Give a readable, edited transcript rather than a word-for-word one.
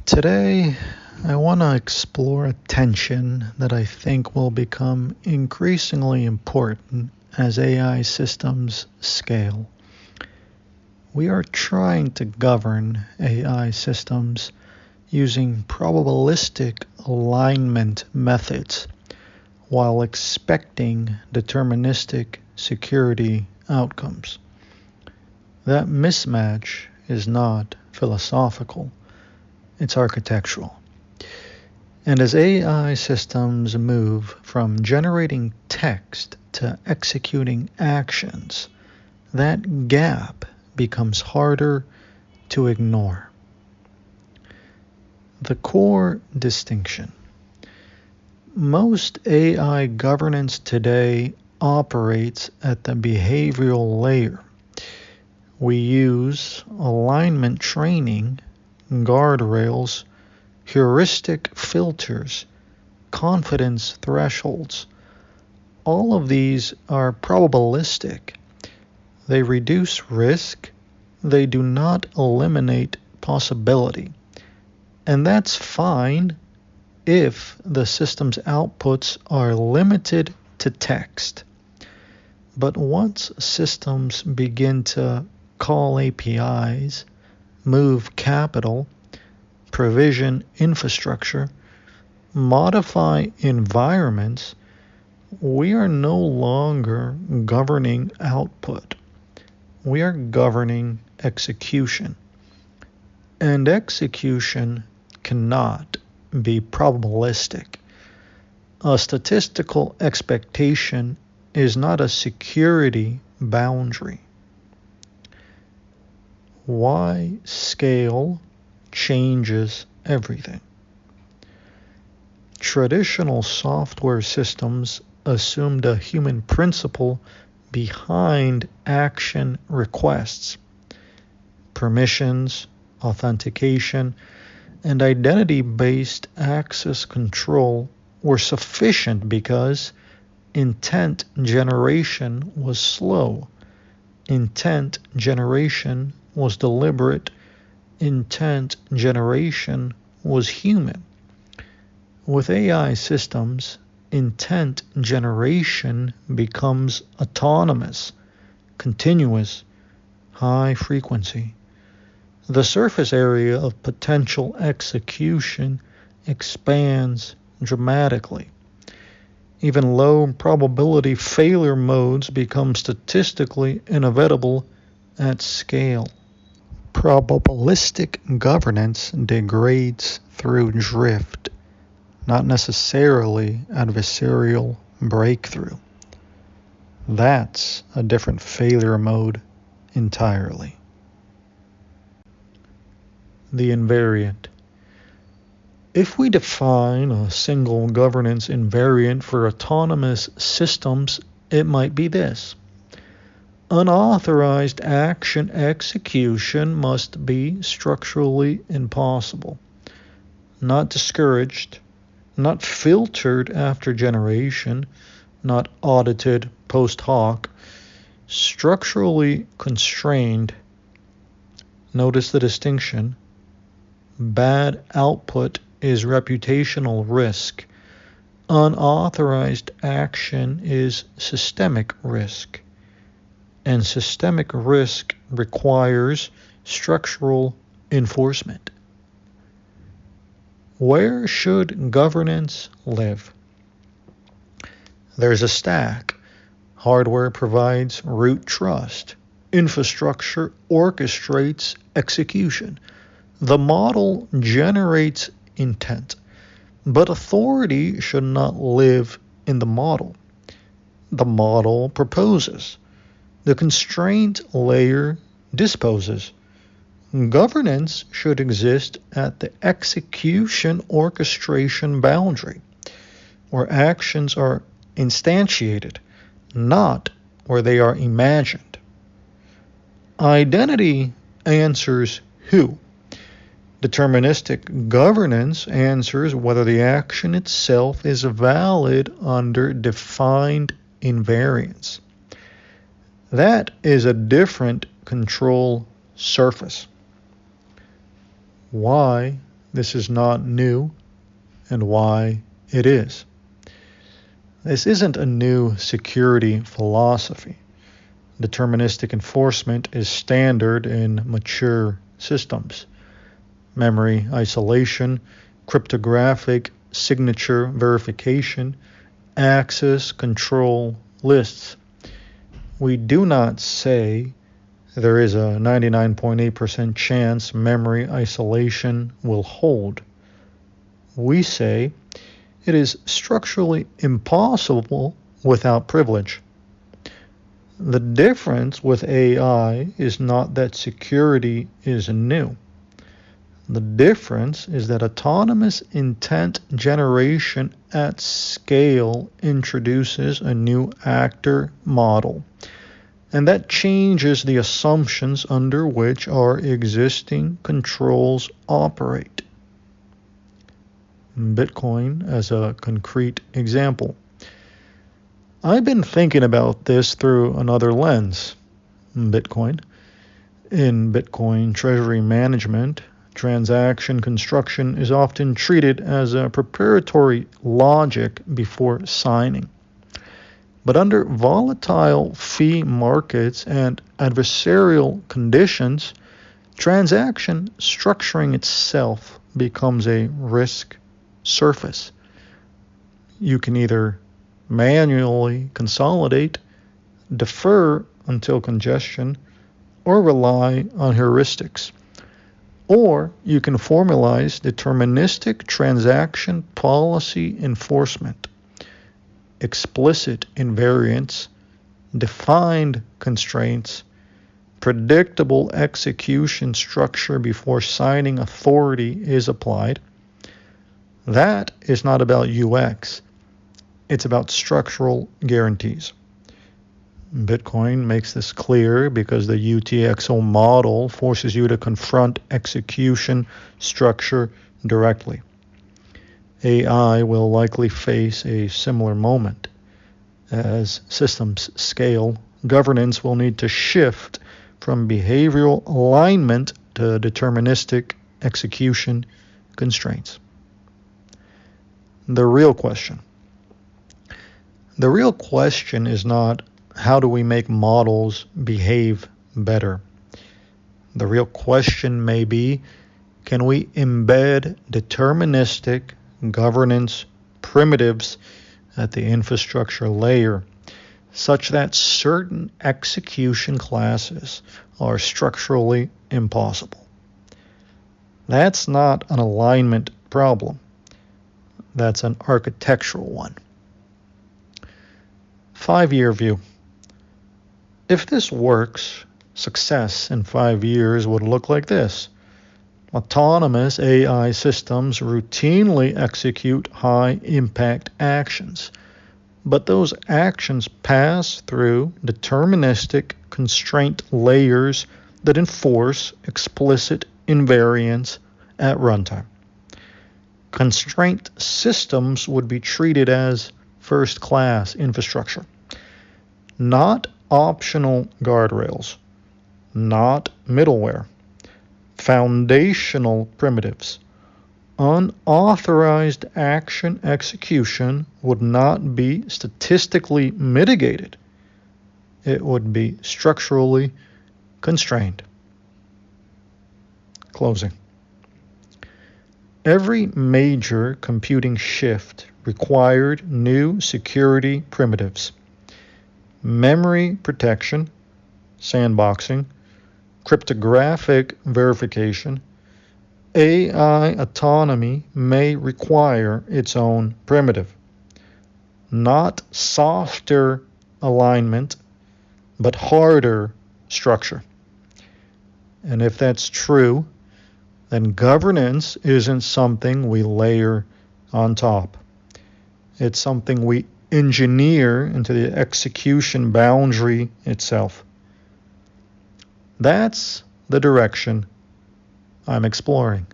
Today, I want to explore a tension that I think will become increasingly important as AI systems scale. We are trying to govern AI systems using probabilistic alignment methods while expecting deterministic security outcomes. That mismatch is not philosophical. It's architectural. And as AI systems move from generating text to executing actions, that gap becomes harder to ignore. The core distinction. Most AI governance today operates at the behavioral layer. We use alignment training, guardrails, heuristic filters, confidence thresholds. All of these are probabilistic. They reduce risk. They do not eliminate possibility. And that's fine if the system's outputs are limited to text. But once systems begin to call APIs, move capital, provision infrastructure, modify environments, we are no longer governing output. We are governing execution. And execution cannot be probabilistic. A statistical expectation is not a security boundary. Why scale changes everything? Traditional software systems assumed a human principle behind action requests. Permissions, authentication, and identity-based access control were sufficient because intent generation was slow. Intent generation was deliberate. Intent generation was human. With AI systems, intent generation becomes autonomous, continuous, high frequency. The surface area of potential execution expands dramatically. Even low probability failure modes become statistically inevitable at scale. Probabilistic governance degrades through drift, not necessarily adversarial breakthrough. That's a different failure mode entirely. The invariant. If we define a single governance invariant for autonomous systems, it might be this. Unauthorized action execution must be structurally impossible, not discouraged, not filtered after generation, not audited post hoc, structurally constrained. Notice the distinction. Bad output is reputational risk. Unauthorized action is systemic risk. And systemic risk requires structural enforcement. Where should governance live? There's a stack. Hardware provides root trust. Infrastructure orchestrates execution. The model generates intent. But authority should not live in the model. The model proposes. The constraint layer disposes. Governance should exist at the execution orchestration boundary, where actions are instantiated, not where they are imagined. Identity answers who. Deterministic governance answers whether the action itself is valid under defined invariance. That is a different control surface. Why this is not new and why it is. This isn't a new security philosophy. Deterministic enforcement is standard in mature systems. Memory isolation, cryptographic signature verification, access control lists. We do not say there is a 99.8% chance memory isolation will hold. We say it is structurally impossible without privilege. The difference with AI is not that security is new. The difference is that autonomous intent generation at scale introduces a new actor model, and that changes the assumptions under which our existing controls operate. Bitcoin as a concrete example. I've been thinking about this through another lens. Bitcoin. In Bitcoin treasury management, transaction construction is often treated as a preparatory logic before signing. But under volatile fee markets and adversarial conditions, transaction structuring itself becomes a risk surface. You can either manually consolidate, defer until congestion, or rely on heuristics. Or you can formalize deterministic transaction policy enforcement, explicit invariants, defined constraints, predictable execution structure before signing authority is applied. That is not about UX. It's about structural guarantees. Bitcoin makes this clear because the UTXO model forces you to confront execution structure directly. AI will likely face a similar moment. As systems scale, governance will need to shift from behavioral alignment to deterministic execution constraints. The real question is not how do we make models behave better? The real question may be, can we embed deterministic governance primitives at the infrastructure layer such that certain execution classes are structurally impossible? That's not an alignment problem. That's an architectural one. 5-year view. If this works, success in 5 years would look like this. Autonomous AI systems routinely execute high-impact actions, but those actions pass through deterministic constraint layers that enforce explicit invariants at runtime. Constraint systems would be treated as first-class infrastructure, not optional guardrails, not middleware, foundational primitives. Unauthorized action execution would not be statistically mitigated. It would be structurally constrained. Closing. Every major computing shift required new security primitives. Memory protection, sandboxing, cryptographic verification. AI autonomy may require its own primitive. Not softer alignment, but harder structure. And if that's true, then governance isn't something we layer on top. It's something we engineer into the execution boundary itself. That's the direction I'm exploring.